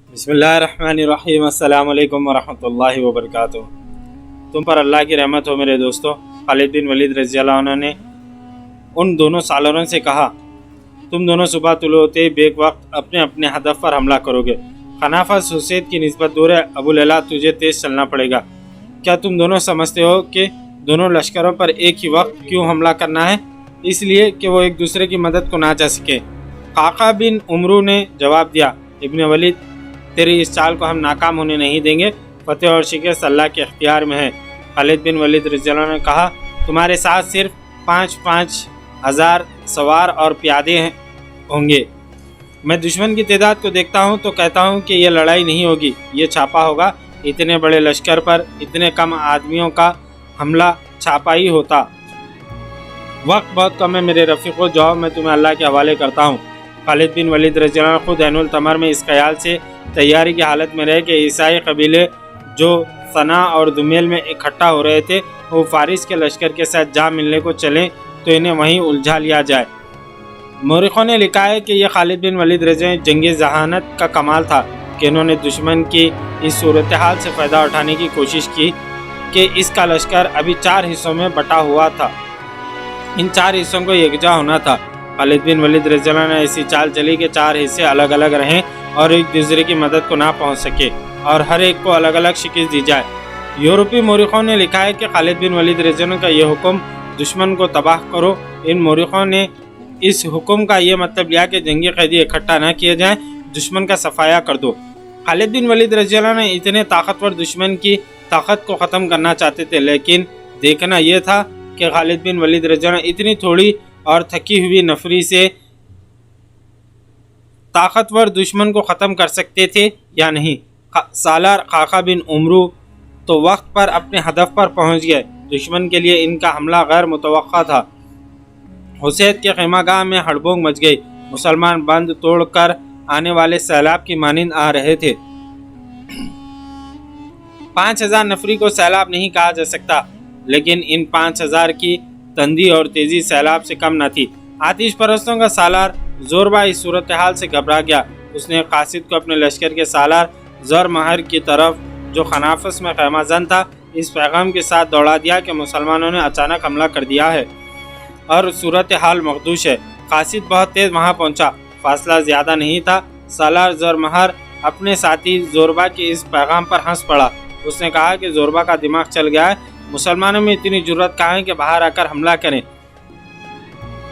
बिस्मिल्लाहिर्रहमानिर्रहीम। अस्सलाम वालेकुम वरहमतुल्लाहि वबरकातुह। तुम पर अल्लाह की रहमत हो मेरे दोस्तों। खालिद बिन वलीद रज़ी अल्लाह अन्हु ने उन दोनों सालरों से कहा, तुम दोनों सुबह तुलू होते ही बेक वक्त अपने अपने हदफ पर हमला करोगे। खनाफस हुसैद की निस्बत दूर है। अबू लैला, तुझे तेज़ चलना पड़ेगा। क्या तुम दोनों समझते हो कि दोनों लश्करों पर एक ही वक्त क्यों हमला करना है? इसलिए कि वो एक दूसरे की मदद को ना जा सके। काका बिन उमरू ने जवाब दिया, इब्न वलीद, तेरी इस चाल को हम नाकाम होने नहीं देंगे। फतेह और शिकस्त अल्लाह के इख्तियार में है। खालिद बिन वलीद रज़ी अल्लाह ने कहा, तुम्हारे साथ सिर्फ 5-5 हज़ार सवार और प्यादे होंगे। मैं दुश्मन की तादाद को देखता हूँ तो कहता हूँ कि यह लड़ाई नहीं होगी, ये छापा होगा। इतने बड़े लश्कर पर इतने कम आदमियों का हमला छापा ही होता। वक्त बहुत कम है मेरे रफ़ीक़ो, जाओ मैं तुम्हें अल्लाह के हवाले करता हूँ। खालिद बिन वलीद रज़ी अल्लाह खुद ऐनुल तमर में इस ख्याल से तैयारी की हालत में रहे कि ईसाई कबीले जो सना और दुमेल में इकट्ठा हो रहे थे वो फारिस के लश्कर के साथ जा मिलने को चलें तो इन्हें वहीं उलझा लिया जाए। मौरिखों ने लिखा है कि यह खालिद बिन वलीद रज़ी जंगी जहानत का कमाल था कि इन्होंने दुश्मन की इस सूरत हाल से फ़ायदा उठाने की कोशिश की कि इसका लश्कर अभी 4 हिस्सों में बटा हुआ था। इन 4 हिस्सों को यकजा होना था। खालिद बिन वलीद रज़ी अल्लाह ने ऐसी चाल चली कि 4 हिस्से अलग अलग रहें और एक दूसरे की मदद को ना पहुंच सके और हर एक को अलग अलग शिकस्त दी जाए। यूरोपी मौरिखों ने लिखा है कि खालिद बिन वलीद रज़ी अल्लाह का यह हुक्म, दुश्मन को तबाह करो। इन मौरिखों ने इस हुक्म का यह मतलब लिया कि जंगी कैदी इकट्ठा न किए जाएं, दुश्मन का सफाया कर दो। खालिद बिन वलीद रज़ी अल्लाह ने इतने ताकतवर दुश्मन की ताकत को ख़त्म करना चाहते थे, लेकिन देखना यह था कि खालिद बिन वलीद रज़ी अल्लाह इतनी थोड़ी और थकी हुई नफरी से ताकतवर दुश्मन को ख़त्म कर सकते थे या नहीं। सालार खाका बिन उमरू तो वक्त पर अपने हदफ पर पहुंच गए। दुश्मन के लिए इनका हमला गैर मुतवक्का था। हुसैद के खैमागाह में हड़बोंग मच गई। मुसलमान बंद तोड़कर आने वाले सैलाब की मानिंद आ रहे थे। 5000 नफरी को सैलाब नहीं कहा जा सकता, लेकिन इन 5000 की तंदी और तेजी सैलाब से कम न थी। आतिश परस्तों का सालार जोरबा इस सूरत हाल से घबरा गया। उसने कासिद को अपने लश्कर के सालार ज़र महर की तरफ, जो खनाफस में खैमाजन था, इस पैगाम के साथ दौड़ा दिया कि मुसलमानों ने अचानक हमला कर दिया है और सूरत हाल मखदूश है। कासिद बहुत तेज़ वहाँ पहुँचा। फासला ज़्यादा नहीं था। सालार ज़र महर अपने साथी जोरबा के इस पैगाम पर हंस पड़ा। उसने कहा कि जोरबा का दिमाग चल गया है, मुसलमानों में इतनी जुर्रत कहाँ है कि बाहर आकर हमला करें।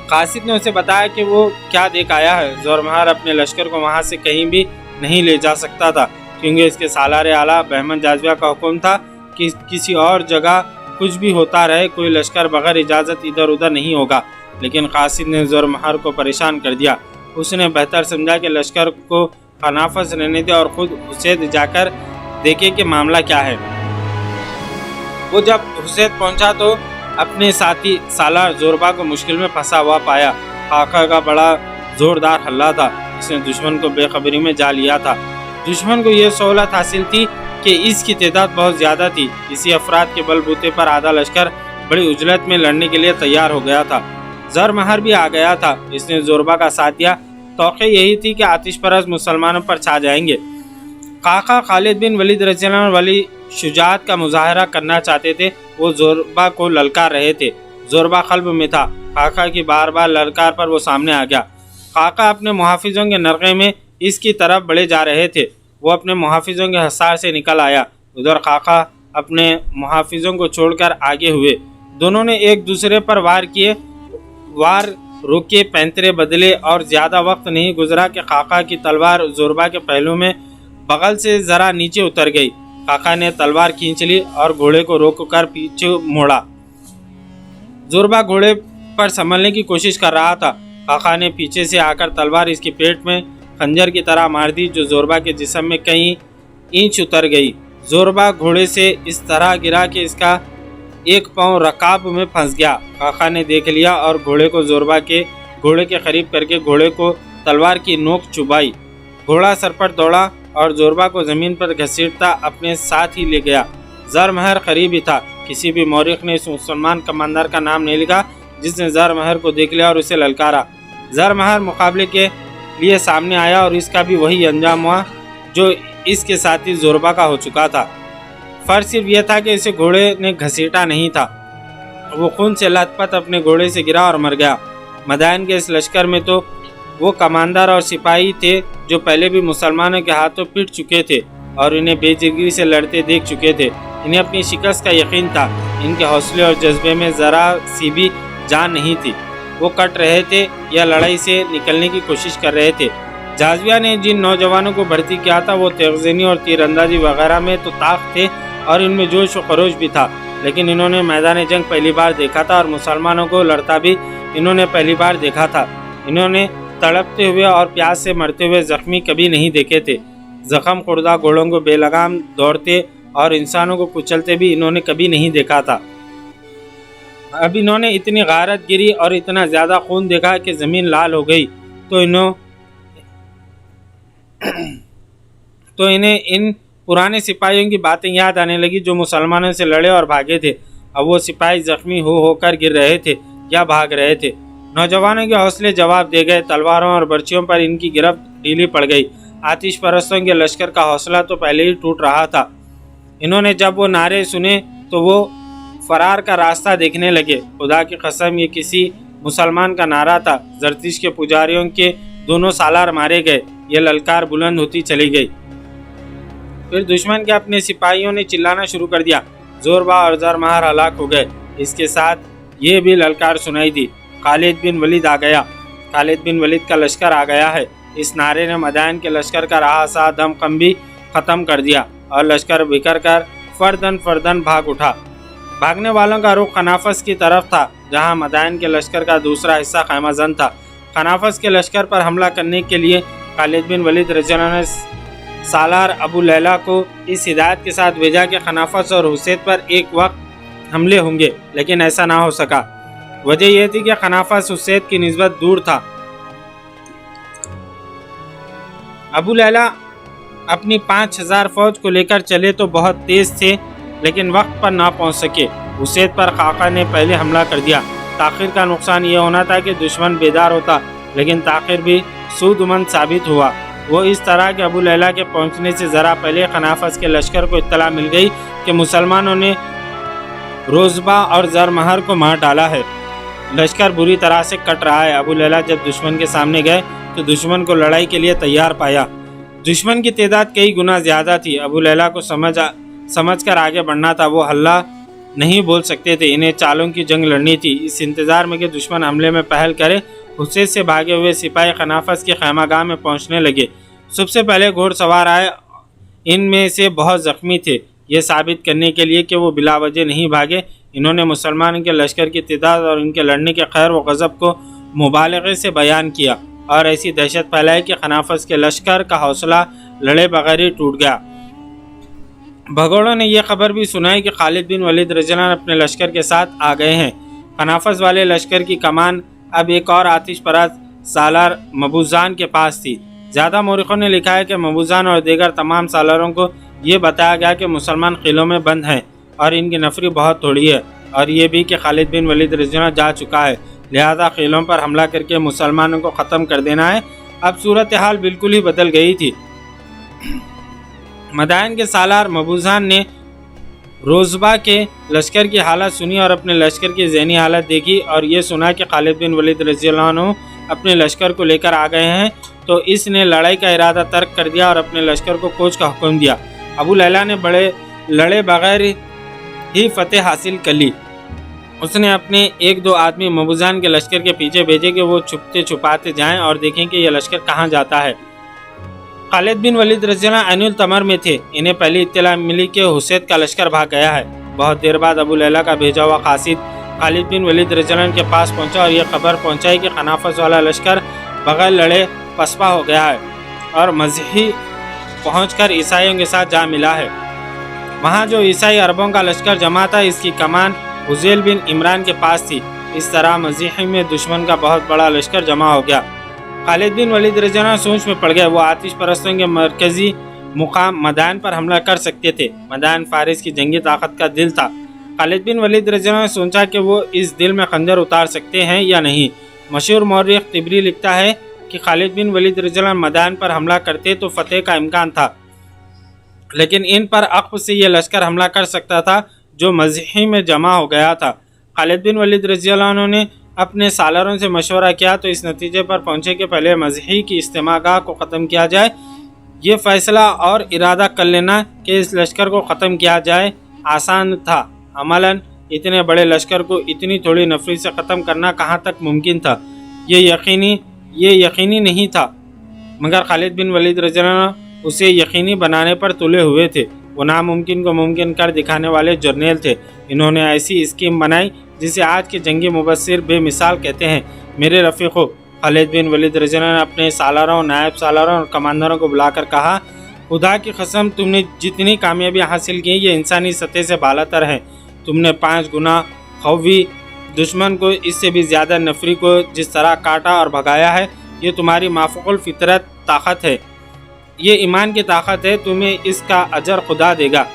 कासिद ने उसे बताया कि वो क्या देख आया है। ज़र महर अपने लश्कर को वहाँ से कहीं भी नहीं ले जा सकता था, क्योंकि इसके सालार आला बहमन जाज़िया का हुक्म था कि किसी और जगह कुछ भी होता रहे, कोई लश्कर बगैर इजाज़त इधर उधर नहीं होगा। लेकिन कासिद ने ज़र महर को परेशान कर दिया। उसने बेहतर समझा कि लश्कर को खनाफस रहने दे और ख़ुद हुसैद जाकर देखे कि मामला क्या है। वो जब हुसैद पहुंचा तो अपने साथी सालार जोरबा को मुश्किल में फंसा हुआ पाया। खाका का बड़ा ज़ोरदार हल्ला था। इसने दुश्मन को बेखबरी में जा लिया था। दुश्मन को यह सहूलत हासिल थी कि इसकी तादाद बहुत ज़्यादा थी। इसी अफराद के बलबूते पर आधा लश्कर बड़ी उजलत में लड़ने के लिए तैयार हो गया था। ज़र महर भी आ गया था। इसने जोरबा का साथ दिया। तौक़े यही थी कि आतिश परस्त मुसलमानों पर छा जाएंगे। काका खालिद बिन वलीद रज़ी अल्लाह वाली शुजाअत का मुजाहरा करना चाहते थे। वो जोरबा को ललकार रहे थे। जोरबा क़ल्ब में था। काका की बार बार ललकार पर वो सामने आ गया। काका अपने मुहाफिजों के नरक़े में इसकी तरफ बढ़े जा रहे थे। वो अपने मुहाफिजों के हसार से निकल आया। उधर काका अपने मुहाफिजों को छोड़कर आगे हुए। दोनों ने एक दूसरे पर वार किए। वार रुके, पैंतरे बदले और ज़्यादा वक्त नहीं गुजरा कि काका की तलवार जोरबा के पहलू में बगल से ज़रा नीचे उतर गई। काका ने तलवार खींच ली और घोड़े को रोककर पीछे मोड़ा। जोरबा घोड़े पर संभलने की कोशिश कर रहा था। काका ने पीछे से आकर तलवार इसके पेट में खंजर की तरह मार दी, जो जोरबा के जिस्म में कई इंच उतर गई। जोरबा घोड़े से इस तरह गिरा कि इसका एक पाँव रकाब में फंस गया। काका ने देख लिया और घोड़े को जोरबा के घोड़े के करीब करके घोड़े को तलवार की नोक चुभाई। घोड़ा सर पर दौड़ा और जोरबा को ज़मीन पर घसीटता अपने साथ ही ले गया। ज़र महर करीब ही था। किसी भी मौरिख ने इस मुसलमान कमांडर का नाम नहीं लिखा जिसने ज़र महर को देख लिया और उसे ललकारा। ज़र महर मुकाबले के लिए सामने आया और इसका भी वही अंजाम हुआ जो इसके साथी जोरबा का हो चुका था। फर्क सिर्फ यह था कि इसे घोड़े ने घसीटा नहीं था, वो खून से लथपथ अपने घोड़े से गिरा और मर गया। मदायन के इस लश्कर में तो वो कमांडर और सिपाही थे जो पहले भी मुसलमानों के हाथों पिट चुके थे और इन्हें बेजिगरी से लड़ते देख चुके थे। इन्हें अपनी शिकस्त का यकीन था। इनके हौसले और जज्बे में ज़रा सी भी जान नहीं थी। वो कट रहे थे या लड़ाई से निकलने की कोशिश कर रहे थे। जाज़विया ने जिन नौजवानों को भर्ती किया था वो तेगज़नी और तीरंदाजी वगैरह में तो ताक़त थे और इनमें जोश व खरोश भी था, लेकिन इन्होंने मैदान जंग पहली बार देखा था और मुसलमानों को लड़ता भी इन्होंने पहली बार देखा था। इन्होंने तड़पते हुए और प्यास से मरते हुए ज़ख्मी कभी नहीं देखे थे। ज़ख्म खुर्दा घोड़ों को बेलगाम दौड़ते और इंसानों को कुचलते भी इन्होंने कभी नहीं देखा था। अब इन्होंने इतनी गारत गिरी और इतना ज़्यादा खून देखा कि ज़मीन लाल हो गई, तो इन्हें इन पुराने सिपाहियों की बातें याद आने लगी जो मुसलमानों से लड़े और भागे थे। अब वो सिपाही ज़ख्मी हो होकर गिर रहे थे या भाग रहे थे। नौजवानों के हौसले जवाब दे गए। तलवारों और बर्चियों पर इनकी गिरफ्त ढीली पड़ गई। आतिश परस्तों के लश्कर का हौसला तो पहले ही टूट रहा था। इन्होंने जब वो नारे सुने तो वो फरार का रास्ता देखने लगे। खुदा की कसम, ये किसी मुसलमान का नारा था। जरतिश के पुजारियों के दोनों सालार मारे गए। ये ललकार बुलंद होती चली गई। फिर दुश्मन के अपने सिपाहियों ने चिल्लाना शुरू कर दिया। जोरबा और जरमहर हलाक हो गए। इसके साथ ये भी ललकार सुनाई दी, खालिद बिन वलीद आ गया। खालिद बिन वलीद का लश्कर आ गया है। इस नारे ने मदायन के लश्कर का रहा सा दम कम भी ख़त्म कर दिया और लश्कर बिखर कर फर्दन भाग उठा। भागने वालों का रुख खनाफस की तरफ था, जहां मदायन के लश्कर का दूसरा हिस्सा खैमाजन था। खनाफस के लश्कर पर हमला करने के लिए खालिद बिन वलीद रज़ियल्लाहु अन्हु ने सालार अबू लैला को इस हिदायत के साथ भेजा कि खनाफस और हुसैद पर एक वक्त हमले होंगे, लेकिन ऐसा ना हो सका। वजह यह थी कि खनाफस हुसैद की निस्बत दूर था। अबू लैला अपनी 5000 फौज को लेकर चले तो बहुत तेज थे, लेकिन वक्त पर ना पहुंच सके। हुसैद पर खाका ने पहले हमला कर दिया। ताखिर का नुकसान ये होना था कि दुश्मन बेदार होता, लेकिन ताखिर भी सूदमंद साबित हुआ। वो इस तरह के अबू लैला के पहुंचने से ज़रा पहले खनाफस के लश्कर को इत्तला मिल गई कि मुसलमानों ने रोज़बा और जरमहर को मार डाला है। लश्कर बुरी तरह से कट रहा है। अबू लैला जब दुश्मन के सामने गए तो दुश्मन को लड़ाई के लिए तैयार पाया। दुश्मन की तादाद कई गुना ज़्यादा थी। अबू लैला को समझ कर आगे बढ़ना था। वो हल्ला नहीं बोल सकते थे। इन्हें चालों की जंग लड़नी थी। इस इंतज़ार में कि दुश्मन हमले में पहल करे, हुसैद से भागे हुए सिपाही खनाफस के खैमागाह में पहुंचने लगे। सबसे पहले घोड़सवार आए। इनमें से बहुत ज़ख्मी थे। ये साबित करने के लिए कि वो बिला वजह नहीं भागे, इन्होंने मुसलमान के लश्कर की तादाद और इनके लड़ने के खैर व गज़ब को मुबालगे से बयान किया और ऐसी दहशत फैलाई कि खनाफस के लश्कर का हौसला लड़े बगैर ही टूट गया। भगोड़ों ने यह खबर भी सुनाई कि खालिद बिन वलीद रज़ियल्लाहु अन्हु अपने लश्कर के साथ आ गए हैं। खनाफस वाले लश्कर की कमान अब एक और आतिश परस्त सालार मबूजान के पास थी। ज़्यादा मौरिखों ने लिखा है कि मबूजान और दीगर तमाम सालारों को ये बताया गया कि मुसलमान किलों में बंद हैं और इनकी नफरी बहुत थोड़ी है, और ये भी कि खालिद बिन वलीद रज़ियल्लाहु अन्हु जा चुका है, लिहाजा किलों पर हमला करके मुसलमानों को ख़त्म कर देना है। अब सूरत हाल बिल्कुल ही बदल गई थी। मदायन के सालार मबूजान ने रोज़बा के लश्कर की हालत सुनी और अपने लश्कर की ज़हनी हालत देखी और ये सुना कि खालिद बिन वलीद रज़ियल्लाहु अन्हु अपने लश्कर को लेकर आ गए हैं, तो इसने लड़ाई का इरादा तर्क कर दिया और अपने लश्कर को कूच का हुक्म दिया। अबू लैला ने बड़े लड़े बगैर ही फतेह हासिल कर ली। उसने अपने 1-2 आदमी मबूजान के लश्कर के पीछे भेजे कि वो छुपते छुपाते जाएं और देखें कि यह लश्कर कहाँ जाता है। खालिद बिन वलीद रज़ियल्लाहु अन्हु तमर में थे। इन्हें पहली इत्तला मिली कि हुसैद का लश्कर भाग गया है। बहुत देर बाद अबू लैला का भेजा हुआ कासिद खालिद बिन वलीद रज़ियल्लाहु अन्हु के पास पहुंचा और यह खबर पहुंचाई कि खनाफस वाला लश्कर बगैर लड़े पसपा हो गया है और मज़ीही पहुंचकर ईसाइयों के साथ जा मिला है। वहाँ जो ईसाई अरबों का लश्कर जमा था, इसकी कमान हुज़ैल बिन इमरान के पास थी। इस तरह मज़ीही में दुश्मन का बहुत बड़ा लश्कर जमा हो गया। खालिद बिन वलीद रज़ियल्लाहु अन्हु सोच में पड़ गए। वो आतिश परस्तों के मरकज़ी मुकाम मदायन पर हमला कर सकते थे। मदायन फारिस की जंगी ताकत का दिल था। खालिद बिन वलीद रज़ियल्लाहु अन्हु सोचा कि वो इस दिल में खंजर उतार सकते हैं या नहीं। मशहूर मौरिख तिबरी लिखता है कि खालिद बिन वलीद रज़ियल्लाहु अन्हु मदायन पर हमला करते तो फतेह का इम्कान था। लेकिन इन पर अक़ब से ये लश्कर हमला कर सकता था जो मज़ही में जमा हो गया था। खालिद बिन वलीद रज़ी अल्लाह अन्हु ने अपने सालारों से मशवरा किया तो इस नतीजे पर पहुँचे कि पहले मज़ही की इज्तिमागाह को ख़त्म किया जाए। ये फ़ैसला और इरादा कर लेना कि इस लश्कर को ख़त्म किया जाए आसान था। अमलन इतने बड़े लश्कर को इतनी थोड़ी नफरी से ख़त्म करना कहाँ तक मुमकिन था, ये यकीनी नहीं था, मगर खालिद बिन वलीद रज़ी अल्लाह अन्हु उसे यकीनी बनाने पर तुले हुए थे। वो नामुमकिन को मुमकिन कर दिखाने वाले जर्नेल थे। इन्होंने ऐसी स्कीम बनाई जिसे आज के जंगी मुबस्सिर बेमिसाल कहते हैं। मेरे रफ़ीक़ों, खालिद बिन वलीद रज़ी अल्लाह अन्हु ने अपने सालारों, नायब सालारों और कमांडरों को बुलाकर कहा, खुदा की कसम तुमने जितनी कामयाबी हासिल की ये इंसानी सतह से बालातर है। तुमने 5 गुना खौवी दुश्मन को इससे भी ज़्यादा नफरी को जिस तरह काटा और भगाया है, ये तुम्हारी माफ़ूक़ुल फ़ितरत ताकत है, ये ईमान की ताकत है। तुम्हें इसका अजर खुदा देगा।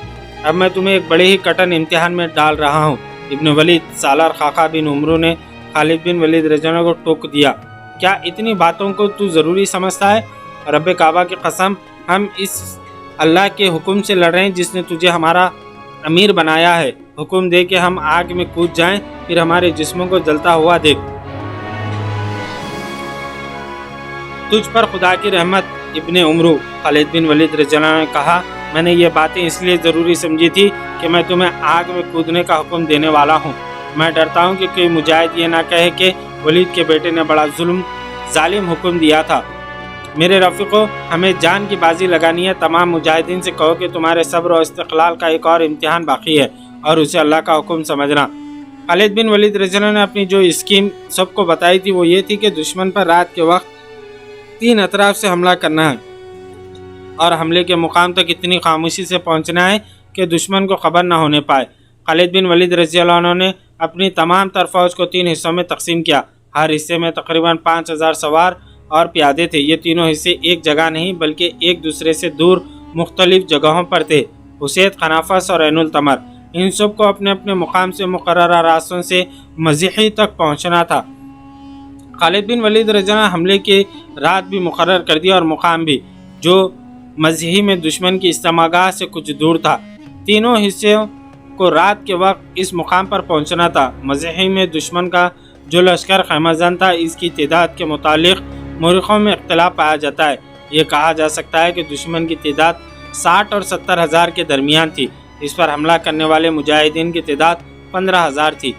अब मैं तुम्हें एक बड़े ही कठिन इम्तिहान में डाल रहा हूँ। इब्न वलीद सालार खाका बिन उमरू ने खालिद बिन वलीद रज़ी अल्लाह को टोक दिया, क्या इतनी बातों को तू ज़रूरी समझता है? रब काबा की कसम, हम इस अल्लाह के हुक्म से लड़ रहे हैं जिसने तुझे हमारा अमीर बनाया है। हुक्म दे कि हम आग में कूद जाएं, फिर हमारे जिस्मों को जलता हुआ देख। तुझ पर खुदा की रहमत। इब्ने उमरू खालिद बिन वलीद रज़ी अल्लाह ने कहा, मैंने ये बातें इसलिए ज़रूरी समझी थी कि मैं तुम्हें आग में कूदने का हुक्म देने वाला हूँ। मैं डरता हूँ कि कोई मुजाहिद ये ना कहे कि वलीद के बेटे ने बड़ा जालिम हुक्म दिया था। मेरे रफ़ीक़ों, हमें जान की बाजी लगानी है। तमाम मुजाहिदीन से कहो कि तुम्हारे सब्र और इस्तिक़लाल का एक और इम्तिहान बाकी है और उसे अल्लाह का हुक्म समझना। खालिद बिन वलीद रज़ी अल्लाह ने अपनी जो स्कीम सबको बताई थी वो ये थी कि दुश्मन पर रात के वक्त 3 अतराफ से हमला करना है और हमले के मुकाम तक इतनी खामोशी से पहुंचना है कि दुश्मन को खबर न होने पाए। खालिद बिन वलीद रज़ी अल्लाह अन्हु ने अपनी तमाम तर फौज को 3 हिस्सों में तकसीम किया। हर हिस्से में तकरीबन 5000 सवार और प्यादे थे। ये तीनों हिस्से एक जगह नहीं बल्कि एक दूसरे से दूर मुख्तलिफ जगहों पर थे। हुसैद, खनाफस और ऐनुल तमर, इन सब को अपने अपने मुकाम से मुकर्ररा रास्तों से मज़ही तक पहुँचना था। खालिद बिन वलीद रज़ी अल्लाह हमले की रात भी मुकर्रर कर दी और मुकाम भी, जो मज़ही में दुश्मन की इज्तिमागाह से कुछ दूर था। तीनों हिस्सों को रात के वक्त इस मुकाम पर पहुंचना था। मज़ही में दुश्मन का जो लश्कर खैमज़न था, इसकी तादाद के मुतालिक मौरिख़ों में इख्तिलाफ पाया जाता है। ये कहा जा सकता है कि दुश्मन की तादाद 60 और 70 हज़ार के दरमियान थी। इस पर हमला करने वाले मुजाहिदीन की तादाद 15,000 थी।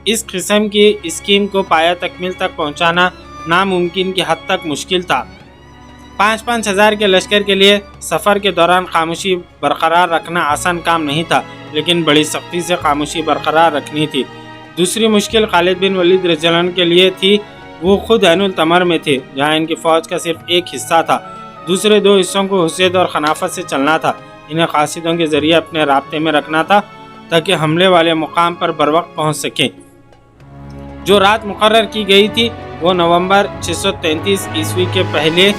इस किस्म की स्कीम को पाया तकमील तक पहुंचाना नामुमकिन की हद तक मुश्किल था। 5-5 हज़ार के लश्कर के लिए सफ़र के दौरान खामोशी बरकरार रखना आसान काम नहीं था, लेकिन बड़ी सख्ती से खामोशी बरकरार रखनी थी। दूसरी मुश्किल खालिद बिन वलीद रज़ी अल्लाह अन्हु के लिए थी। वो खुद ऐनुल तमर में थे, जहाँ इनकी फ़ौज का सिर्फ एक हिस्सा था। दूसरे 2 हिस्सों को हुसैद और खनाफत से चलना था। इन्हें कासिदों के ज़रिए अपने राब्ते में रखना था ताकि हमले वाले मुकाम पर बरवक्त पहुँच सकें। जो रात मुकर्रर की गई थी वो नवंबर 633 ईस्वी के पहले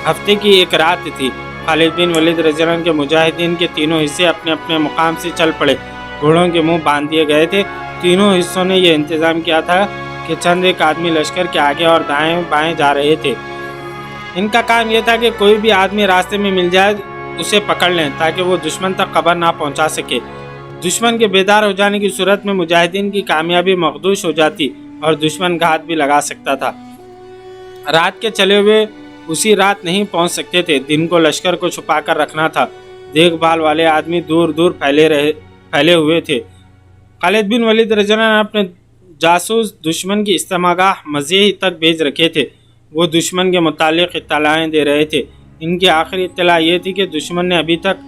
हफ्ते की एक रात थी। खालिद बिन वलीद रज़ी अल्लाह अन्हु के मुजाहिदीन के तीनों हिस्से अपने अपने मुकाम से चल पड़े। घोड़ों के मुंह बांध दिए गए थे। तीनों हिस्सों ने यह इंतज़ाम किया था कि चंद एक आदमी लश्कर के आगे और दाएं बाएं जा रहे थे। इनका काम यह था कि कोई भी आदमी रास्ते में मिल जाए उसे पकड़ लें ताकि वो दुश्मन तक खबर ना पहुंचा सके। दुश्मन के बेदार हो जाने की सूरत में मुजाहिदीन की कामयाबी मखदूश हो जाती और दुश्मन घात भी लगा सकता था। रात के चले हुए उसी रात नहीं पहुंच सकते थे। दिन को लश्कर को छुपा कर रखना था। देखभाल वाले आदमी दूर दूर फैले हुए थे। खालिद बिन वलीद रज़ी अल्लाह ने अपने जासूस दुश्मन की इज्तिमागाह मज़ही तक भेज रखे थे। वो दुश्मन के मुतालिक इत्तलाएँ दे रहे थे। इनकी आखिरी इत्तला ये थी कि दुश्मन ने अभी तक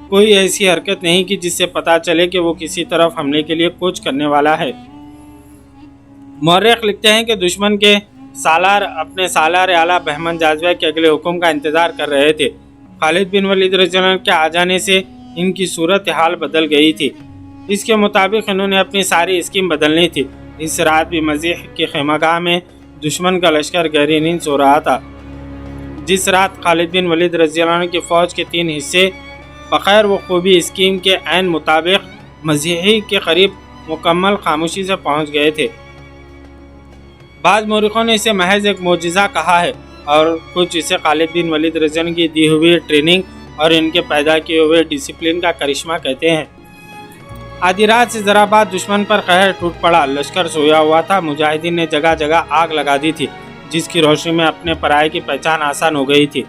कोई ऐसी हरकत नहीं की जिससे पता चले कि वो किसी तरफ हमले के लिए कूच करने वाला है। मौर्रिख लिखते हैं कि दुश्मन के सालार अपने सालार आला बहमन जाज़वा के अगले हुक्म का इंतज़ार कर रहे थे। खालिद बिन वलीद रज़ी अल्लाह के आ जाने से इनकी सूरत हाल बदल गई थी। इसके मुताबिक इन्होंने अपनी सारी स्कीम बदलनी थी। इस रात भी मज़ीह के खैमागाह में दुश्मन का लश्कर गहरी नींद सो रहा था। जिस रात खालिद बिन वलीद रज़ी अल्लाह की फ़ौज के 3 हिस्से बग़ैर वो खूबी स्कीम के ऐन मुताबिक मज़ीही के करीब मुकम्मल खामोशी से पहुँच गए थे। बाज़ मौरिखों ने इसे महज एक मोजिज़ा कहा है और कुछ इसे खालिद बिन वलीद रज़ी अल्लाह की दी हुई ट्रेनिंग اور ان کے پیدا کیے ہوئے ڈسپلن کا کرشمہ کہتے ہیں۔ آدھی رات سے ذرا بعد دشمن پر قہر ٹوٹ پڑا۔ لشکر سویا ہوا تھا۔ مجاہدین نے جگہ جگہ آگ لگا دی تھی، جس کی روشنی میں اپنے پرائے کی پہچان آسان ہو گئی تھی۔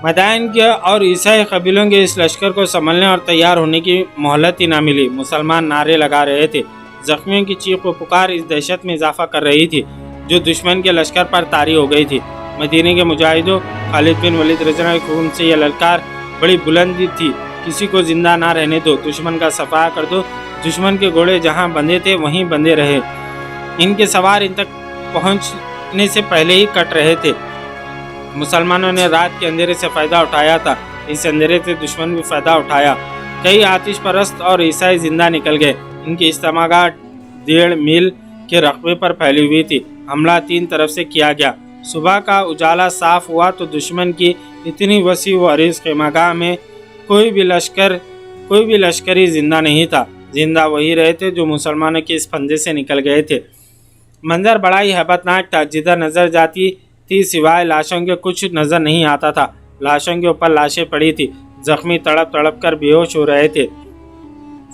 مدائن کے اور عیسائی قبیلوں کے اس لشکر کو سنبھلنے اور تیار ہونے کی مہلت ہی نہ ملی۔ مسلمان نعرے لگا رہے تھے۔ زخمیوں کی چیخ و پکار اس دہشت میں اضافہ کر رہی تھی جو دشمن کے لشکر پر طاری ہو گئی تھی۔ مدینے کے مجاہدوں، خالد بن ولید رضی اللہ عنہ کے خون سے یہ للکار بڑی بلند تھی، کسی کو زندہ نہ رہنے دو، دشمن کا صفا کر دو۔ دشمن کے گھوڑے جہاں بندھے تھے وہیں بندھے رہے، ان کے سوار ان تک پہنچنے سے پہلے ہی کٹ رہے تھے۔ مسلمانوں نے رات کے اندھیرے سے فائدہ اٹھایا تھا، اس اندھیرے سے دشمن بھی فائدہ اٹھایا۔ کئی آتش پرست اور عیسائی زندہ نکل گئے۔ ان کی اجتماع گاہ 1.5 میل کے رقبے پر پھیلی ہوئی تھی۔ حملہ 3 طرف سے کیا گیا۔ صبح کا اجالا صاف ہوا تو دشمن کی اتنی وسیع و عریض خیمہ گاہ میں کوئی بھی لشکری زندہ نہیں تھا۔ زندہ وہی رہے تھے جو مسلمانوں کے اس پھندے سے نکل گئے تھے۔ منظر بڑا ہی ہیبت ناک تھا۔ جدھر نظر جاتی تھی سوائے لاشوں کے کچھ نظر نہیں آتا تھا۔ لاشوں کے اوپر لاشیں پڑی تھی۔ زخمی تڑپ تڑپ کر بے ہوش ہو رہے تھے۔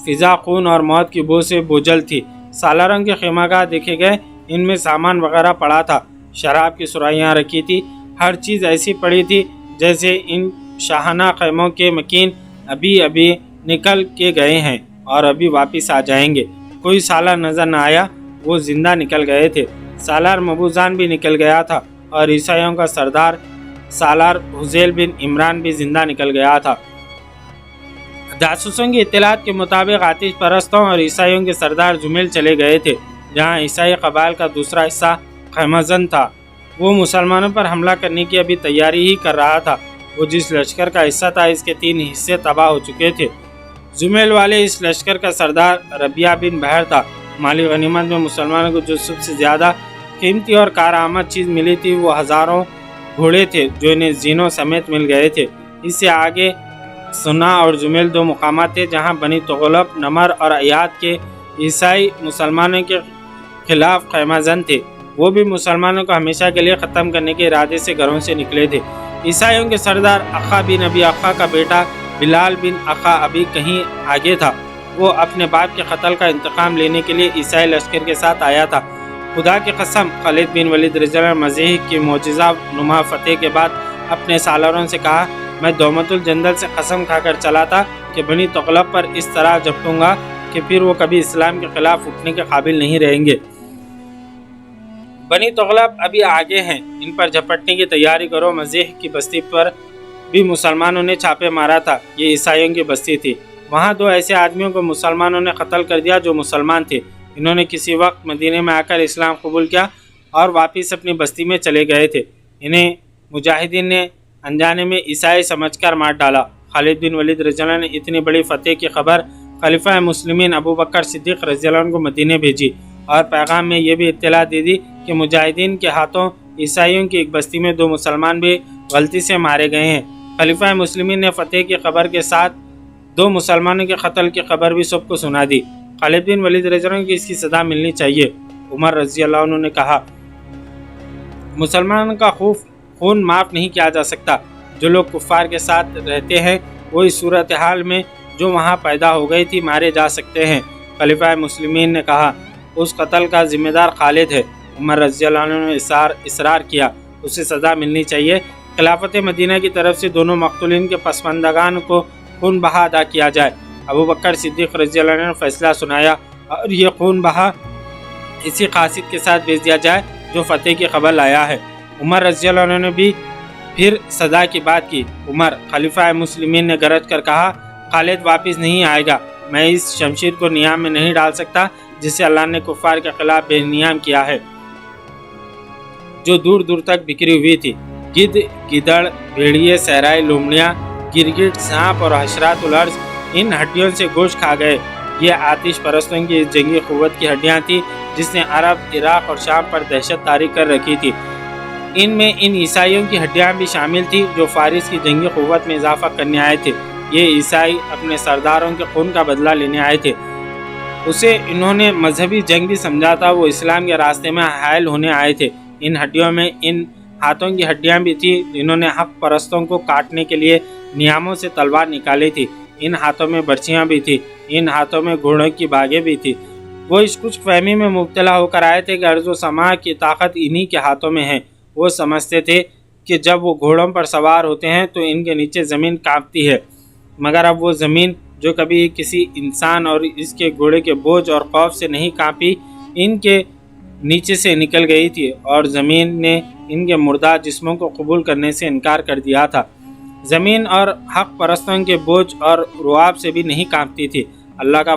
فضا خون اور موت کی بو سے بوجھل تھی۔ سالاروں کے خیمہ گاہ دیکھے گئے، ان میں سامان وغیرہ پڑا تھا۔ شراب کی سرائیاں رکھی تھی۔ ہر چیز ایسی پڑی تھی جیسے ان شاہانہ خیموں کے مکین ابھی نکل کے گئے ہیں اور ابھی واپس آ جائیں گے۔ کوئی سالار نظر نہ آیا، وہ زندہ نکل گئے تھے۔ سالار مبوزان بھی نکل گیا تھا اور عیسائیوں کا سردار سالار حذیل بن عمران بھی زندہ نکل گیا تھا۔ جاسوسوں کی اطلاعات کے مطابق آتش پرستوں اور عیسائیوں کے سردار جمیل چلے گئے تھے، جہاں عیسائی قبائل کا دوسرا حصہ خیمہ زن تھا۔ وہ مسلمانوں پر حملہ کرنے کی ابھی تیاری ہی کر رہا تھا۔ وہ جس لشکر کا حصہ تھا اس کے 3 حصے تباہ ہو چکے تھے۔ جمیل والے اس لشکر کا سردار ربیعہ بن بحر تھا۔ مالی غنیمت میں مسلمانوں کو جو سب سے زیادہ قیمتی اور کارآمد چیز ملی تھی وہ ہزاروں گھوڑے تھے جو انہیں زینوں سمیت مل گئے تھے۔ اس سے آگے سنا اور جمیل 2 مقامات تھے جہاں بنی تغلب، نمر اور ایاد کے عیسائی مسلمانوں کے خلاف خیمہ زن تھے۔ وہ بھی مسلمانوں کو ہمیشہ کے لیے ختم کرنے کے ارادے سے گھروں سے نکلے تھے۔ عیسائیوں کے سردار اخا بن ابی اخا کا بیٹا بلال بن اخا ابھی کہیں آگے تھا۔ وہ اپنے باپ کے قتل کا انتقام لینے کے لیے عیسائی لشکر کے ساتھ آیا تھا۔ خدا کی قسم، خالد بن ولید رضی اللہ عنہ مسیح کی معجزہ نما فتح کے بعد اپنے سالاروں سے کہا، میں دومت الجندل سے قسم کھا کر چلا تھا کہ بنی تغلب پر اس طرح جھپٹوں گا کہ پھر وہ کبھی اسلام کے خلاف اٹھنے کے قابل نہیں رہیں گے۔ بنی تغلب ابھی آگے ہیں، ان پر جھپٹنے کی تیاری کرو۔ مسیح کی بستی پر بھی مسلمانوں نے چھاپے مارا تھا۔ یہ عیسائیوں کی بستی تھی۔ وہاں 2 ایسے آدمیوں کو مسلمانوں نے قتل کر دیا جو مسلمان تھے۔ انہوں نے کسی وقت مدینے میں آ کر اسلام قبول کیا اور واپس اپنی بستی میں چلے گئے تھے۔ انہیں مجاہدین نے انجانے میں عیسائی سمجھ کر مار ڈالا۔ خالد بن ولید رضی اللہ عنہ نے اتنی بڑی فتح کی خبر خلیفہ مسلمین ابو بکر صدیق رضی اللہ عنہ کو مدینے بھیجی اور پیغام میں یہ بھی اطلاع دے دی کہ مجاہدین کے ہاتھوں عیسائیوں کی ایک بستی میں 2 مسلمان بھی غلطی سے مارے گئے ہیں۔ خلیفہ مسلمین نے فتح کی خبر کے ساتھ 2 مسلمانوں کے قتل کی خبر بھی سب کو سنا دی۔ خالد بن ولید رضی اللہ عنہ کی اس کی سزا ملنی چاہیے۔ عمر رضی اللہ عنہ نے کہا، مسلمانوں کا خون معاف نہیں کیا جا سکتا۔ جو لوگ کفار کے ساتھ رہتے ہیں وہ اس صورتحال میں جو وہاں پیدا ہو گئی تھی مارے جا سکتے ہیں۔ خلیفہ مسلمین نے کہا، اس قتل کا ذمہ دار خالد ہے۔ عمر رضی اللہ عنہ نے اصرار کیا، اسے سزا ملنی چاہیے۔ خلافت مدینہ کی طرف سے دونوں مقتولین کے پسماندگان کو خون بہا ادا کیا جائے۔ ابو بکر صدیق رضی اللہ عنہ نے فیصلہ سنایا اور یہ خون بہا اسی قاصد کے ساتھ بھیج دیا جائے جو فتح کی خبر لایا ہے۔ عمر رضی اللہ عنہ نے بھی پھر سزا کی بات کی۔ عمر خلیفہ مسلمین نے گرج کر کہا، خالد واپس نہیں آئے گا۔ میں اس شمشیر کو نیام میں نہیں ڈال سکتا جسے اللہ نے کفار کے خلاف بے نیام کیا ہے، جو دور دور تک بکھری ہوئی تھی۔ گدھ، گیدڑ، بھیڑیے، صحرائی لومڑیاں، گرگٹ، سانپ اور حشرات الارض ان ہڈیوں سے گوشت کھا گئے۔ یہ آتش پرستوں کی جنگی قوت کی ہڈیاں تھیں جس نے عرب، عراق اور شام پر دہشت طاری کر رکھی تھی۔ ان میں ان عیسائیوں کی ہڈیاں بھی شامل تھیں جو فارس کی جنگی قوت میں اضافہ کرنے آئے تھے۔ یہ عیسائی اپنے سرداروں کے خون کا بدلہ لینے آئے تھے۔ اسے انہوں نے مذہبی جنگ بھی سمجھا تھا۔ وہ اسلام کے راستے میں حائل ہونے آئے تھے۔ ان ہڈیوں میں ان ہاتھوں کی ہڈیاں بھی تھیں جنہوں نے حق پرستوں کو کاٹنے کے لیے नियामों से तलवार निकाली थी। इन हाथों में बर्छियां भी थी, इन हाथों में घोड़ों की बागें भी थी। वो इस कुछ फहमी में मुब्तला होकर आए थे कि अर्ज़ व समा की ताकत इन्हीं के हाथों में है। वो समझते थे कि जब वो घोड़ों पर सवार होते हैं तो इनके नीचे ज़मीन कांपती है, मगर अब वो ज़मीन जो कभी किसी इंसान और इसके घोड़े के बोझ और खौफ से नहीं कांपी, इनके नीचे से निकल गई थी और ज़मीन ने इनके मुर्दा जिस्मों को कबूल करने से इनकार कर दिया था। ज़मीन और हक़ परस्तों के बोझ और रुआब से भी नहीं कांपती थी। अल्लाह का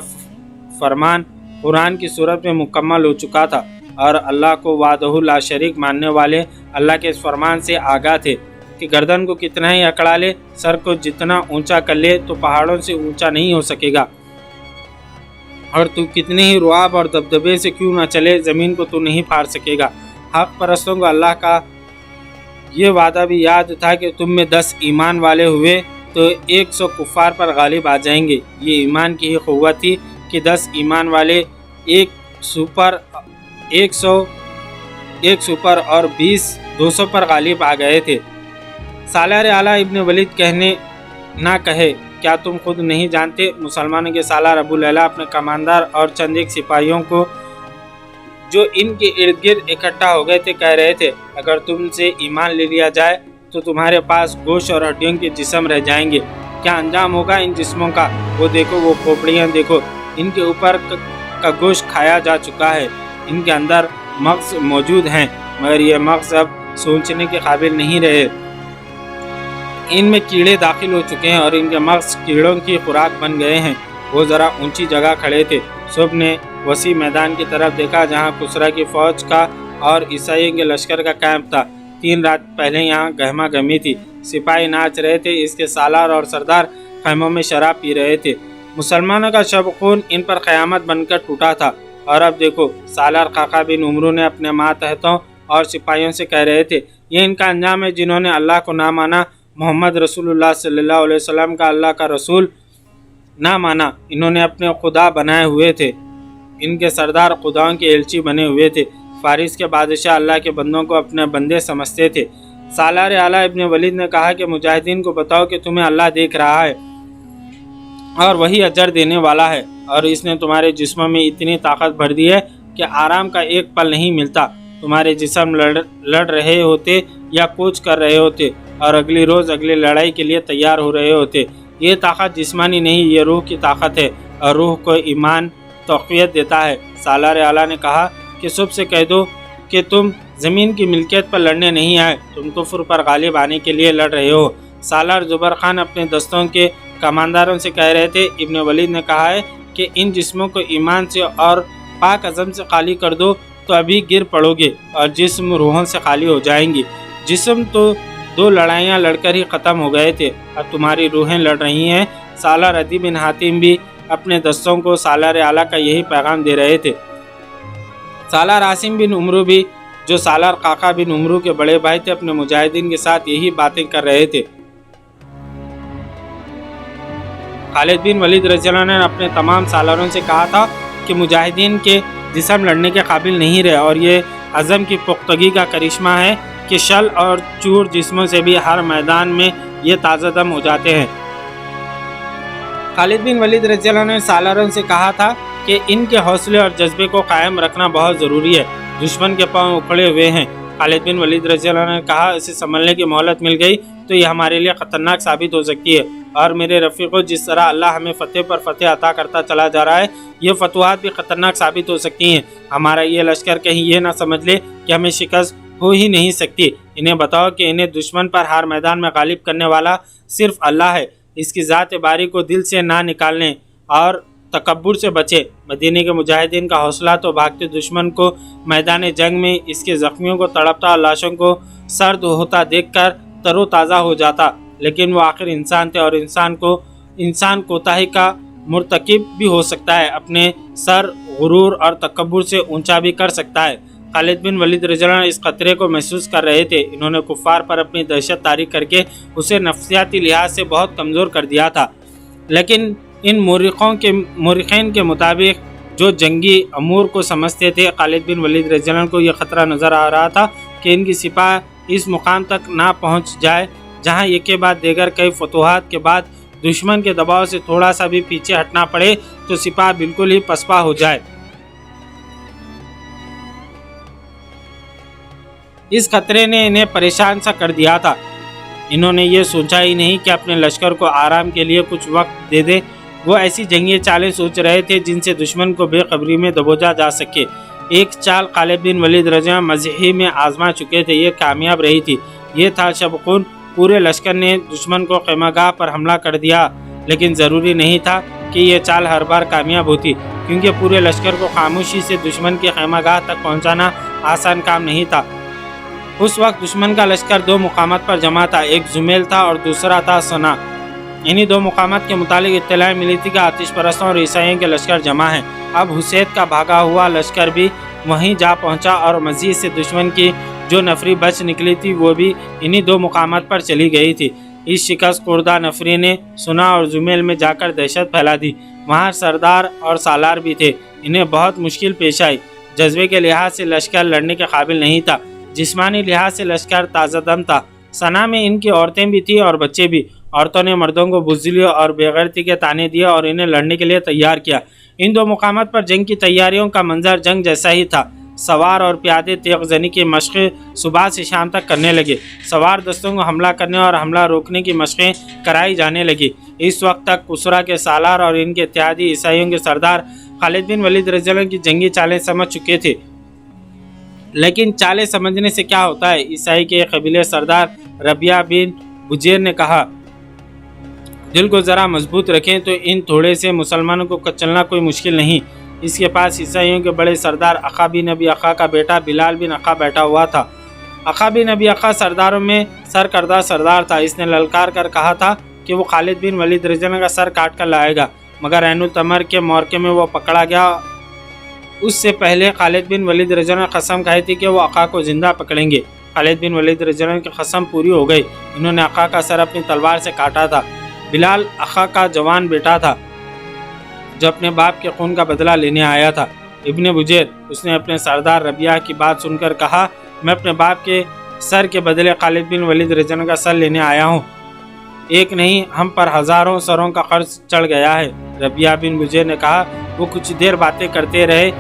फरमान कुरान की सूरत में मुकम्मल हो चुका था और अल्लाह को वादहु ला शरीक मानने वाले अल्लाह के इस फरमान से आगाह थे कि गर्दन को कितना ही अकड़ा ले, सर को जितना ऊंचा कर ले तो पहाड़ों से ऊंचा नहीं हो सकेगा, और तू कितने ही रुआब और दबदबे से क्यों ना चले, ज़मीन को तू नहीं फाड़ सकेगा। हक़ परस्तों को अल्लाह का ये वादा भी याद था कि तुम में 10 ईमान वाले हुए तो 100 कुफ़ार पर गालिब आ जाएंगे। ये ईमान की ही क़ुव्वत थी कि 10 ईमान वाले एक सुपर और 20 200 पर गालिब आ गए थे। सालार आला इब्न वलीद कहने ना कहे, क्या तुम खुद नहीं जानते? मुसलमानों के सालार अबू लैला अपने कमांडर और चंद एक सिपाहियों को जो इनके इर्द गिर्द इकट्ठा हो गए थे कह रहे थे, अगर तुमसे ईमान ले लिया जाए तो तुम्हारे पास गोश्त और हड्डियों के जिस्म रह जाएंगे। क्या अंजाम होगा इन जिस्मों का? वो देखो, वो खोपड़ियाँ देखो, इनके ऊपर का गोश्त खाया जा चुका है, इनके अंदर मग़ज़ मौजूद हैं, मगर ये मग़ज़ अब सोचने के काबिल नहीं रहे। इनमें कीड़े दाखिल हो चुके हैं और इनके मग़ज़ कीड़ों की खुराक बन गए हैं। वो ज़रा ऊंची जगह खड़े थे। सुबह ने वसी मैदान की तरफ देखा जहाँ कुसरा की फ़ौज का और ईसाइयों के लश्कर का कैंप था। 3 रात पहले यहाँ गहमा गहमी थी। सिपाही नाच रहे थे, इसके सालार और सरदार खैमों में शराब पी रहे थे। मुसलमानों का शब खून इन पर क़यामत बनकर टूटा था। और अब देखो, सालार काका बिन उमरू ने अपने मातहतों और सिपाहियों से कह रहे थे, ये इनका अंजाम है जिन्होंने अल्लाह को ना माना, मोहम्मद रसूलुल्लाह सल्लल्लाहु अलैहि वसल्लम का अल्लाह का रसूल ना माना। इन्होंने अपने खुदा बनाए हुए थे, इनके सरदार खुदाओं के एलची बने हुए थे। फारिस के बादशाह अल्लाह के बंदों को अपने बंदे समझते थे। सालार आला इब्न वलीद ने कहा कि मुजाहिदीन को बताओ कि तुम्हें अल्लाह देख रहा है और वही अजर देने वाला है, और इसने तुम्हारे जिस्मों में इतनी ताकत भर दी है कि आराम का एक पल नहीं मिलता। तुम्हारे जिस्म लड़ रहे होते या कूच कर रहे होते और अगली रोज़ अगली लड़ाई के लिए तैयार हो रहे होते। ये ताकत जिस्मानी नहीं, ये रूह की ताकत है, और रूह को ईमान तौक़ीयत देता है। सालार आला ने कहा कि सुबह से कह दो कि तुम ज़मीन की मिल्कियत पर लड़ने नहीं आए, तुम कुफ्र पर गालिब आने के लिए लड़ रहे हो। सालार ज़ुबर खान अपने दस्तों के कमांडरों से कह रहे थे। इब्न वलीद ने कहा है कि इन जिस्मों को ईमान से और पाक अज़म से खाली कर दो तो अभी गिर पड़ोगे और जिस्म रूहों से खाली हो जाएंगी। जिस्म तो 2 लड़ाइयाँ लड़कर ही ख़त्म हो गए थे, अब तुम्हारी रूहें लड़ रही हैं। सालार अदी बिन हातिम भी अपने दस्तों को सालार आला का यही पैगाम दे रहे थे। सालार आसिम बिन उमरू भी, जो सालार काका बिन उमरू के बड़े भाई थे, अपने मुजाहिदीन के साथ यही बातें कर रहे थे। खालिद बिन वलीद रज़ियल्लाहु अन्हु ने अपने तमाम सालारों से कहा था कि मुजाहिदीन के जिस्म लड़ने के काबिल नहीं रहे, और ये अज़म की पुख्तगी का करिश्मा है कि शल और चूर जिस्मों से भी हर मैदान में ये ताज़ा दम हो जाते हैं। खालिद बिन वलीद रज़ियल्लाहु अन्हु ने सालारों से कहा था कि इनके हौसले और जज्बे को कायम रखना बहुत ज़रूरी है। दुश्मन के पांव उखड़े हुए हैं। खालिद बिन वलीद रज़ियल्लाहु अन्हु ने कहा, इसे संभलने की मोहलत मिल गई तो ये हमारे लिए ख़तरनाक साबित हो सकती है। और मेरे रफ़ीक़ों, जिस तरह अल्लाह हमें फ़तेह पर फ़तेह अता करता चला जा रहा है, ये फतवाहत भी ख़तरनाक साबित हो सकती हैं। हमारा ये लश्कर कहीं ये ना समझ ले कि हमें शिकस्त हो ही नहीं सकती। इन्हें बताओ कि इन्हें दुश्मन पर हर मैदान में गालिब करने वाला सिर्फ अल्लाह है। इसकी ज़ात बारी को दिल से ना निकालने और तकब्बुर से बचे। मदीने के मुजाहिदीन का हौसला तो भागते दुश्मन को मैदान जंग में इसके ज़ख्मियों को तड़पता और लाशों को सर्द होता देखकर तरोताज़ा हो जाता, लेकिन वो आखिर इंसान थे और इंसान कोताही का मुर्तकिब भी हो सकता है, अपने सर गुरूर और तकब्बुर से ऊंचा भी कर सकता है। खालिद बिन वलीद रज़ियल्लाहु अन्हु इस खतरे को महसूस कर रहे थे। इन्होंने कुफ़ार पर अपनी दहशत तारी करके उसे नफ्सियाती लिहाज से बहुत कमज़ोर कर दिया था, लेकिन इन मुरिखीन के मुताबिक जो जंगी अमूर को समझते थे, खालिद बिन वलीद रज़ियल्लाहु अन्हु को यह ख़तरा नज़र आ रहा था कि इनकी सिपाह इस मुकाम तक ना पहुँच जाए जहां एक के बाद देगर कई फतूहात के बाद दुश्मन के दबाव से थोड़ा सा भी पीछे हटना पड़े तो सिपाह बिल्कुल ही पसपा हो जाए। इस खतरे ने इन्हें परेशान सा कर दिया था। इन्होंने ये सोचा ही नहीं कि अपने लश्कर को आराम के लिए कुछ वक्त दे दे। वो ऐसी जंगी चालें सोच रहे थे जिनसे दुश्मन को बेखबरी में दबोचा जा सके। एक चाल खालिद बिन वलीद रज़ियल्लाहु मज़ही में आजमा चुके थे, ये कामयाब रही थी। ये था शब-ए-खून। पूरे लश्कर ने दुश्मन को ख़ैमागाह पर हमला कर दिया, लेकिन ज़रूरी नहीं था कि ये चाल हर बार कामयाब होती, क्योंकि पूरे लश्कर को खामोशी से दुश्मन के ख़ैमागाह तक पहुँचाना आसान काम नहीं था। उस वक्त दुश्मन का लश्कर दो मुकामात पर जमा था, एक जुमेल था और दूसरा था सना। इन्हीं दो मुकामात के मुतालिक इत्तला मिली थी कि आतिश परस्तों और ईसाइयों के लश्कर जमा हैं। अब हुसैन का भागा हुआ लश्कर भी वहीं जा पहुंचा और मज़ीद से दुश्मन की जो नफरी बच निकली थी वो भी इन्हीं दो मुकामात पर चली गई थी। इस शिकस्त खुर्दा नफरी ने सुना और जुमेल में जाकर दहशत फैला दी। वहाँ सरदार और सालार भी थे। इन्हें बहुत मुश्किल पेश आई। जज्बे के लिहाज से लश्कर लड़ने के काबिल नहीं था, जिस्मानी लिहाज से लश्कर ताज़ा दम था। सना में इनकी औरतें भी थी और बच्चे भी। औरतों ने मर्दों को बुज़दिली और बेगैरती के ताने दिए और इन्हें लड़ने के लिए तैयार किया। इन दो मुकामात पर जंग की तैयारियों का मंजर जंग जैसा ही था। सवार और प्यादे तेगज़नी की मशक़ें सुबह से शाम तक करने लगे। सवार दस्तों को हमला करने और हमला रोकने की मशक़ें कराई जाने लगी। इस वक्त तक कुसरा के सालार और इनके इत्तेहादी ईसाइयों के सरदार खालिद बिन वलीद रज़ियल्लाहु की जंगी चालें समझ चुके थे। लेकिन चालें समझने से क्या होता है? ईसाई के कबीले सरदार रबिया बिन बुजैर ने कहा, दिल को ज़रा मजबूत रखें तो इन थोड़े से मुसलमानों को कचलना कोई मुश्किल नहीं। इसके पास ईसाइयों के बड़े सरदार अक़ा बिन अबी अक़ा का बेटा बिलाल बिन अक़ा बैठा हुआ था। अक़ा बिन अबी अक़ा सरदारों में सरकर्दा सरदार था। इसने ललकार कर कहा था कि वो खालिद बिन वलीद रज़ियल्लाहु का सर काट कर लाएगा, मगर ऐनुल तमर के मौक़े में वो पकड़ा गया। उससे पहले खालिद बिन वलीद रज़ियल्लाहु ने कसम खाई थी कि वो अक़ा को ज़िंदा पकड़ेंगे। खालिद बिन वलीद रज़ियल्लाहु की कसम पूरी हो गई। इन्होंने अक़ा का सर अपनी तलवार से काटा था। बिलाल अक़ा का जवान बेटा था जो अपने बाप के खून का बदला लेने आया था। इब्ने बुजैर, उसने अपने सरदार रबिया की बात सुनकर कहा, मैं अपने बाप के सर के बदले खालिद बिन वलीद रज़ियल्लाहु का सर लेने आया हूँ। एक नहीं, हम पर हज़ारों सरों का खर्च चढ़ गया है। रबिया बिन बुजैर ने कहा। वो कुछ देर बातें करते रहे,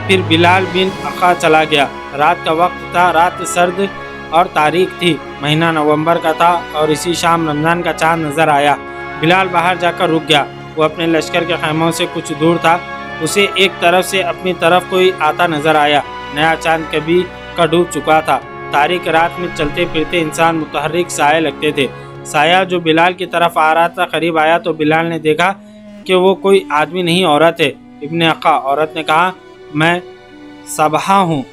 फिर बिलाल बिन अक़ा चला गया। रात का वक्त था, रात सर्द और तारीख थी। महीना नवंबर का था और इसी शाम रमज़ान का चाँद नज़र आया। बिलाल बाहर जाकर रुक गया। वो अपने लश्कर के खैमों से कुछ दूर था। उसे एक तरफ से अपनी तरफ कोई आता नजर आया। नया चांद कभी का डूब चुका था। तारीख रात में चलते फिरते इंसान मुतहर्रिक साए लगते थे। साया जो बिलाल की तरफ आ रहा था करीब आया तो बिलाल ने देखा कि वो कोई आदमी नहीं औरत है। इब्ने अक़ा, औरत ने कहा, मैं सबहा हूँ,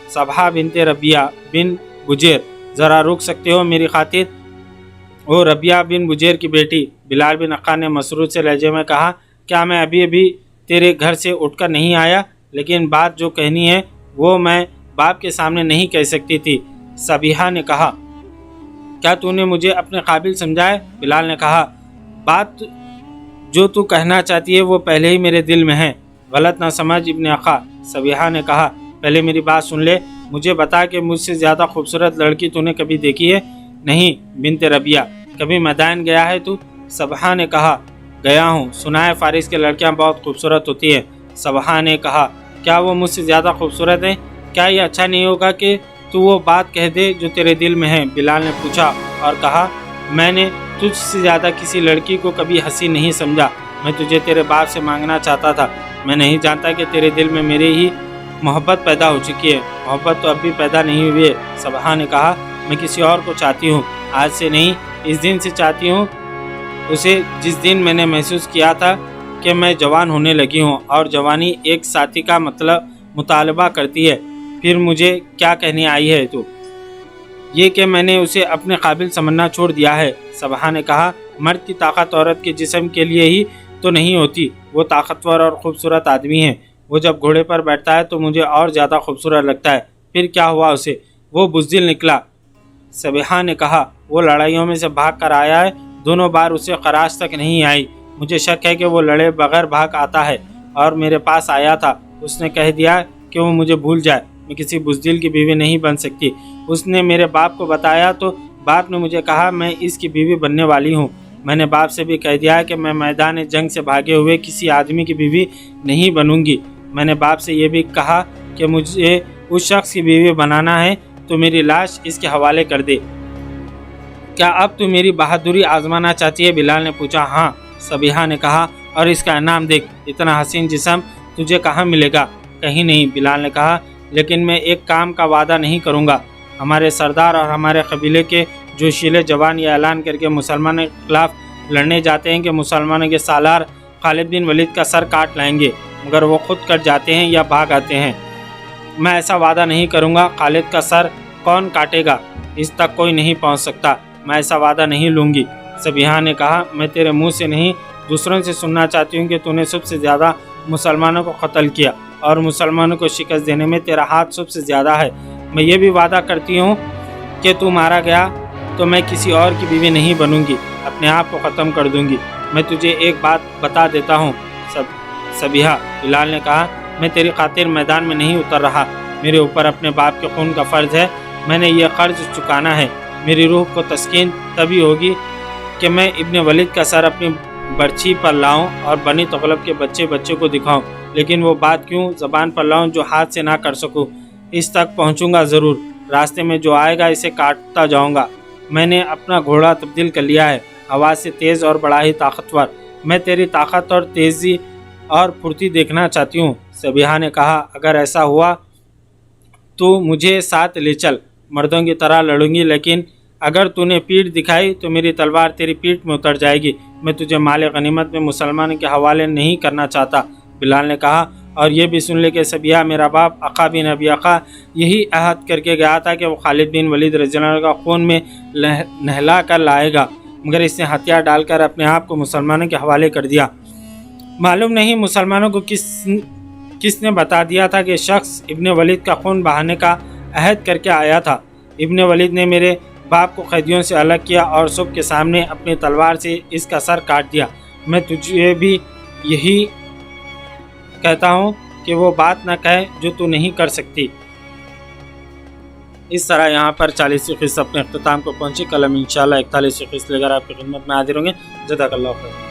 सबहा बिनते रबिया बिन बुजैर, ज़रा रुक सकते हो मेरी खातिर? वो रबिया बिन बुजैर की बेटी। बिलाल बिन अक़ा ने मसरूर से लहजे में कहा, क्या मैं अभी अभी तेरे घर से उठकर नहीं आया? लेकिन बात जो कहनी है वो मैं बाप के सामने नहीं कह सकती थी। सबिहा ने कहा, क्या तूने मुझे अपने काबिल समझा है? बिलाल ने कहा, बात जो तू कहना चाहती है वो पहले ही मेरे दिल में है, गलत ना समझ इब्ने अक़ा। सबिहा ने कहा, पहले मेरी बात सुन ले, मुझे बता कि मुझसे ज़्यादा खूबसूरत लड़की तूने कभी देखी है? नहीं बिनते रबिया। कभी मैदान गया है तू? सबहा ने कहा, गया हूँ, सुना है फारिस की लड़कियाँ बहुत खूबसूरत होती हैं। सबहा ने कहा, क्या वो मुझसे ज़्यादा खूबसूरत है? क्या ये अच्छा नहीं होगा कि तू वो बात कह दे जो तेरे दिल में है? बिलाल ने पूछा और कहा, मैंने तुझसे ज़्यादा किसी लड़की को कभी हंसी नहीं समझा। मैं तुझे तेरे बाप से मांगना चाहता था। मैं नहीं जानता कि तेरे दिल में मेरी ही मोहब्बत पैदा हो चुकी है। मोहब्बत तो अब भी पैदा नहीं हुई है। सबहा ने कहा, मैं किसी और को चाहती हूँ, आज से नहीं, इस दिन से चाहती हूँ, उसे जिस दिन मैंने महसूस किया था कि मैं जवान होने लगी हूँ और जवानी एक साथी का मतलब मुतालबा करती है। फिर मुझे क्या कहने आई है तू? ये कि मैंने उसे अपने काबिल समझना छोड़ दिया है। सबहा ने कहा, मर्द की ताकत औरत के जिस्म के लिए ही तो नहीं होती। वो ताकतवर और ख़ूबसूरत आदमी है। वो जब घोड़े पर बैठता है तो मुझे और ज़्यादा खूबसूरत लगता है। फिर क्या हुआ उसे? वो बुज़दिल निकला। सबिहा ने कहा, वो लड़ाइयों में से भाग कर आया है। दोनों बार उसे खराज तक नहीं आई। मुझे शक है कि वो लड़े बगैर भाग आता है और मेरे पास आया था। उसने कह दिया कि वो मुझे भूल जाए, मैं किसी बुज़दिल की बीवी नहीं बन सकती। उसने मेरे बाप को बताया तो बाप ने मुझे कहा मैं इसकी बीवी बनने वाली हूँ। मैंने बाप से भी कह दिया है कि मैं मैदान जंग से भागे हुए किसी आदमी की बीवी नहीं बनूंगी। मैंने बाप से ये भी कहा कि मुझे उस शख्स की बीवी बनाना है तो मेरी लाश इसके हवाले कर दे। क्या अब तू मेरी बहादुरी आजमाना चाहती है? बिलाल ने पूछा। हाँ, सबीहा ने कहा। और इसका इनाम देख, इतना हसीन जिस्म तुझे कहाँ मिलेगा? कहीं नहीं, बिलाल ने कहा। लेकिन मैं एक काम का वादा नहीं करूँगा। हमारे सरदार और हमारे कबीले के जोशीले जवान ये ऐलान करके मुसलमानों के खिलाफ लड़ने जाते हैं कि मुसलमानों के सालार खालिद बिन वलीद का सर काट लाएंगे, मगर वो खुद कट जाते हैं या भाग आते हैं। मैं ऐसा वादा नहीं करूँगा। खालिद का सर कौन काटेगा, इस तक कोई नहीं पहुँच सकता। मैं ऐसा वादा नहीं लूँगी। सबीहा ने कहा, मैं तेरे मुँह से नहीं दूसरों से सुनना चाहती हूँ कि तूने सबसे ज़्यादा मुसलमानों को कत्ल किया और मुसलमानों को शिकस्त देने में तेरा हाथ सबसे ज़्यादा है। मैं ये भी वादा करती हूँ कि तू मारा गया तो मैं किसी और की बीवी नहीं बनूंगी, अपने आप को ख़त्म कर दूंगी। मैं तुझे एक बात बता देता हूँ सबीहा, बिलाल ने कहा, मैं तेरी खातिर मैदान में नहीं उतर रहा। मेरे ऊपर अपने बाप के खून का फ़र्ज़ है। मैंने ये क़र्ज़ चुकाना है। मेरी रूह को तस्कीन तभी होगी कि मैं इब्न वलीद का सर अपनी बर्छी पर लाऊं और बनी तगलब के बच्चे को दिखाऊं। लेकिन वो बात क्यों ज़बान पर लाऊं जो हाथ से ना कर सकूं। इस तक पहुंचूंगा ज़रूर। रास्ते में जो आएगा इसे काटता जाऊंगा। मैंने अपना घोड़ा तब्दील कर लिया है, आवाज़ से तेज़ और बड़ा ही ताकतवर। मैं तेरी ताकत और तेज़ी और फुर्ती देखना चाहती हूँ। सबीहा ने कहा, अगर ऐसा हुआ तो मुझे साथ ले चल, मर्दों की तरह लड़ूंगी, लेकिन अगर तूने पीठ दिखाई तो मेरी तलवार तेरी पीठ में उतर जाएगी। मैं तुझे माल गनीमत में मुसलमान के हवाले नहीं करना चाहता। बिलाल ने कहा, और ये भी सुन ले कि सबीहा, मेरा बाप अक़ा बिन अबी अक़ा यही अहद करके गया था कि वो खालिद बिन वलीद रज़ियल्लाहु अन्हु का खून में नहला कर लाएगा, मगर इसने हथियार डालकर अपने आप को मुसलमानों के हवाले कर दिया। मालूम नहीं मुसलमानों को किसने बता दिया था कि शख्स इब्न वलीद का खून बहाने का अहद करके आया था। इब्न वलीद ने मेरे बाप को कैदियों से अलग किया और सब के सामने अपनी तलवार से इसका सर काट दिया। मैं तुझे भी यही कहता हूँ कि वो बात न कहे जो तू नहीं कर सकती। इस तरह यहाँ पर 40वीं क़िस्त अपने अख्ताम को पहुँची। कल हम इंशाअल्लाह 41वीं क़िस्त लेकर आपकी खिदमत में हाजिर होंगे। जज़ाकल्लाहु खैर।